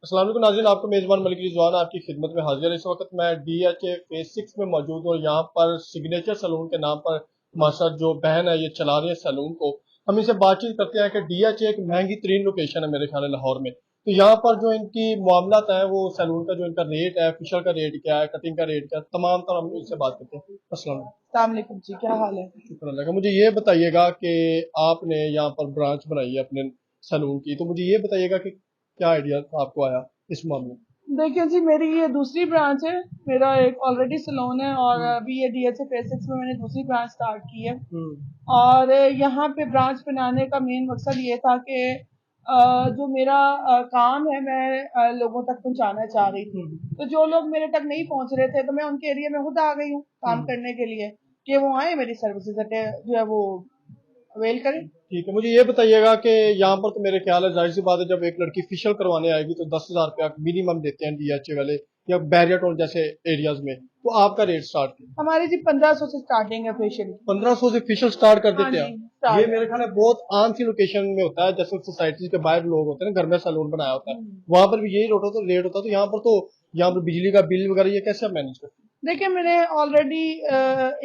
अस्सलाम वालेकुम नाज़रीन, आपको मेज़बान मलिक रिजवान आपकी खिदमत में हाजिर है। इस वक्त मैं DHA फेज 6 में मौजूद हूँ और यहाँ पर सिग्नेचर सैलून के नाम पर हमारे साथ जो बहन है ये चला रही है सैलून को। हम इनसे बातचीत करते हैं कि DHA एक महंगी तरीन लोकेशन है मेरे ख्याल है लाहौर में। तो यहाँ पर जो इनकी मामलात है वो सैलून का जो इनका रेट है, फेशियल का रेट क्या है, कटिंग का रेट क्या है, तमाम तर हम इनसे बात करते हैं। अस्सलाम सलामकुम जी, क्या हाल है? शुक्र अल्लाह का। मुझे ये बताइएगा कि आपने यहाँ पर ब्रांच बनाई है अपने सैलून की, तो मुझे ये बताइएगा कि क्या आइडिया आपको आया इस मामले देखिए जी, मेरी ये दूसरी ब्रांच है। मेरा एक ऑलरेडी सैलून है और में। अभी ये DHA फेज 6 में मैंने दूसरी ब्रांच स्टार्ट की है। हम्म। और यहाँ पे ब्रांच बनाने का मेन मकसद ये था कि जो मेरा काम है मैं लोगों तक पहुंचाना चाह रही थी। तो जो लोग मेरे तक नहीं पहुंच रहे थे तो मैं उनके एरिया में खुद आ गई हूँ काम हम्म। करने के लिए कि वो आए मेरी सर्विसेज जो है वो अवेल करें। ठीक है, मुझे ये बताइएगा कि यहाँ पर तो मेरे ख्याल है जाहिर सी बात है, जब एक लड़की फेशियल करवाने आएगी तो 10,000 रुपया मिनिमम देते हैं DHA वाले या बैरियर टोन जैसे एरियाज में। तो आपका रेट स्टार्ट हमारी जी 1500 से स्टार्टिंग है फेशियल। 1500 से फेशियल स्टार्ट कर हाँ देते जी, हैं। ये स्टार्ट मेरे ख्याल है बहुत आम सी लोकेशन में होता है, जैसे सोसाइटी के बाहर लोग होते हैं ना, घर में सैलून बनाया होता है, है। वहां पर भी यही रेट होता है। तो यहाँ पर बिजली का बिल वगैरह ये कैसे आप मैनेज करते देखिए, मैंने ऑलरेडी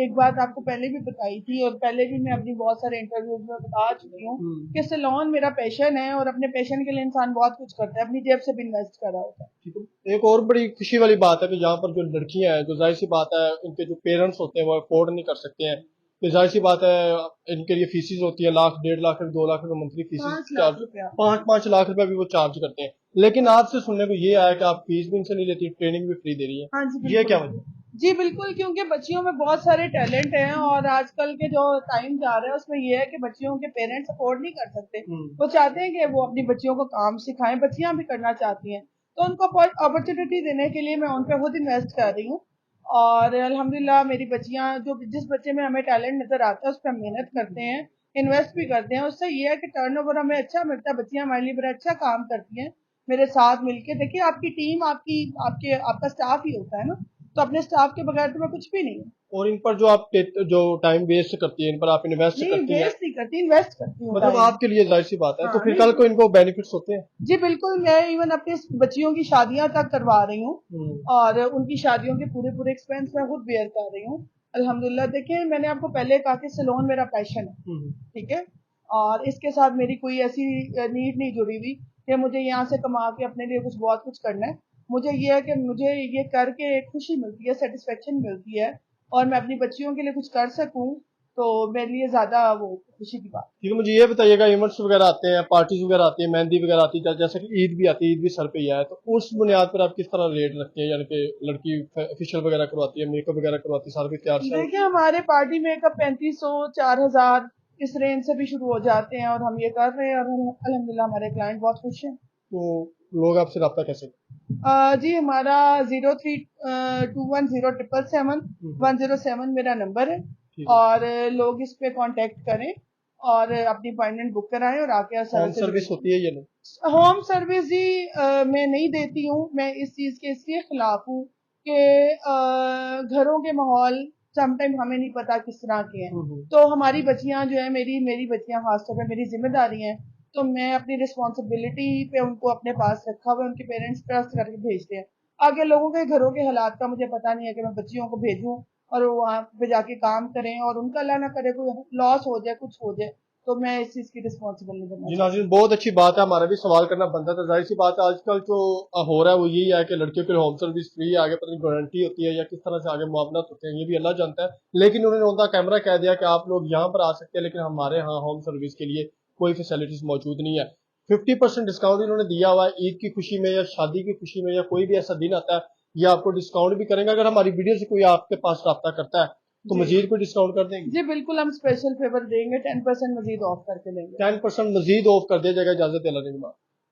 एक बात आपको पहले भी बताई थी और पहले भी मैं अपनी बहुत सारे इंटरव्यूज में बता चुकी हूँ हैं? कि सैलून मेरा पैशन है और अपने पैशन के लिए इंसान बहुत कुछ करता है, अपनी जेब से भी इन्वेस्ट कर रहा होता है। ठीक है। एक और बड़ी खुशी वाली बात है कि यहाँ पर जो लड़कियां हैं, जो जाहिर सी बात है इनके जो पेरेंट्स होते हैं वो अफोर्ड नहीं कर सकते हैं, तो जाहिर सी बात है इनके लिए फीसिस होती है, लाख 1.5 लाख 2 लाख रुपए मंथली फीसिस 5 लाख चार्ज, रुपया 5-5 लाख रुपए भी वो चार्ज करते हैं। लेकिन आपसे सुनने को ये आया कि आप फीस भी इनसे नहीं लेती, ट्रेनिंग भी फ्री दे रही है, हाँ जी, ये बिल्कुल। क्या वजह जी बिल्कुल, क्योंकि बच्चियों में बहुत सारे टैलेंट हैं और आजकल के जो टाइम जा रहा है उसमें ये है कि बच्चियों के पेरेंट्स अफोर्ड नहीं कर सकते। है? वो चाहते हैं कि वो अपनी बच्चियों को काम सिखाएं, बच्चियां भी करना चाहती हैं। तो उनको अपॉर्चुनिटी देने के लिए मैं उन पर खुद इन्वेस्ट कर रही हूँ। और अल्हम्दुलिल्लाह मेरी बच्चियां जो जिस बच्चे में हमें टैलेंट नजर आता है उस पर हम मेहनत करते हैं, इन्वेस्ट भी करते हैं। उससे ये है कि टर्नओवर हमें अच्छा मिलता है, बच्चियां हमारे लिए बड़ा अच्छा काम करती हैं मेरे साथ मिलके। देखिए, आपकी टीम आपकी आपके आपका स्टाफ ही होता है ना, तो अपने स्टाफ के बगैर तो मैं कुछ भी नहीं हूँ। और इन पर जो आप जो टाइम वेस्ट करती है, इन पर आप इन्वेस्ट नहीं, करती हैं, वेस्ट नहीं करती, इन्वेस्ट करती हूँ मतलब टाइम। आपके लिए जाहिर सी बात है, तो हाँ, फिर नहीं। कल को इनको बेनिफिट्स होते हैं। जी बिल्कुल, मैं इवन अपनी बच्चियों की शादियां तक करवा रही हूँ हम्म। और उनकी शादियों के पूरे पूरे एक्सपेंस मैं खुद बेयर कर रही हूँ अल्हम्दुलिल्लाह। देखिए, मैंने आपको पहले कहा कि सैलून मेरा पैशन है, हम्म। ठीक है। और इसके साथ मेरी कोई ऐसी नीड नहीं जुड़ी हुई कि मुझे यहाँ से कमा के अपने लिए कुछ बहुत कुछ करना है। मुझे ये है कि मुझे ये करके एक खुशी मिलती है, सेटिस्फेक्शन मिलती है और मैं अपनी बच्चियों के लिए कुछ कर सकूं तो मेरे लिए ज्यादा वो खुशी की बात। ठीक है, मुझे ये बताइएगा, इवेंट्स वगैरह आते हैं, पार्टीज वगैरह आती है, मेहंदी वगैरह आती है, जैसे कि ईद भी आती है, ईद भी सर पे ही आया, तो उस बुनियाद पर आप किस तरह रेट रखते हैं? यानी कि लड़की फेशियल वगैरह करवाती है, मेकअप वगैरह करवाती है, सारा कुछ तैयार से। देखिए, हमारे पार्टी मेकअप 3500 4000 इस रेंज से भी शुरू हो जाते हैं और हम ये कर रहे हैं और अल्हम्दुलिल्लाह हमारे क्लाइंट बहुत खुश हैं। तो लोग आपसे रब्ता कैसे जी, हमारा 03210777 हम्म। 107 मेरा नंबर है। ठीक है। और लोग इस पे कांटेक्ट करें और अपनी अपॉइंटमेंट बुक कराएं और आके होम सर्विसेज सर्विस लें। होती है ये नहीं? होम सर्विस जी मैं नहीं देती हूँ। मैं इस चीज के इसलिए खिलाफ हूँ कि घरों के माहौल समटाइम हमें नहीं पता किस तरह के हैं। हम्म। तो हमारी बच्चियां जो है, मेरी मेरी बच्चियां खासतौर पर मेरी जिम्मेदारी हैं। तो मैं अपनी रिस्पॉन्सिबिलिटी पे उनको अपने पास रखा हुआ है, उनके पेरेंट्स ट्रस्ट करके भेजते हैं। आगे लोगों के घरों के हालात का मुझे पता नहीं है कि मैं बच्चियों को भेजूं और वो वहां पे जाके काम करें और उनका अल्लाह ना करे कोई लॉस हो जाए, कुछ हो जाए, तो मैं इस चीज की रिस्पॉन्सिबल नहीं बनना जी चाहती। नाज़रीन, बहुत अच्छी बात है, हमारा भी सवाल करना बनता था। जाहिर सी बात है आजकल जो हो रहा है वो यही है कि लड़कियों के लिए होम सर्विस फ्री है, आगे पता नहीं गारंटी होती है या किस तरह से आगे मुआवनत होते हैं, ये भी अल्लाह जानता है। लेकिन उन्होंने उनका कैमरा कह दिया कि आप लोग यहाँ पर आ सकते हैं, लेकिन हमारे यहाँ होम सर्विस के लिए कोई फैसिलिटीज मौजूद नहीं है। 50% डिस्काउंट इन्होंने दिया हुआ है ईद की खुशी में या शादी की खुशी में या कोई भी ऐसा दिन आता है, ये आपको डिस्काउंट भी करेंगे। अगर हमारी वीडियो से कोई आपके पास रब्ता करता है तो जी मजीद कोई डिस्काउंट कर देंगे? जी बिल्कुल, हम स्पेशल फेवर देंगे, 10% मजीद ऑफ करके लेंगे। 10% मजीद ऑफ कर दिया जाएगा, इजाजत है, अल्लाह ने।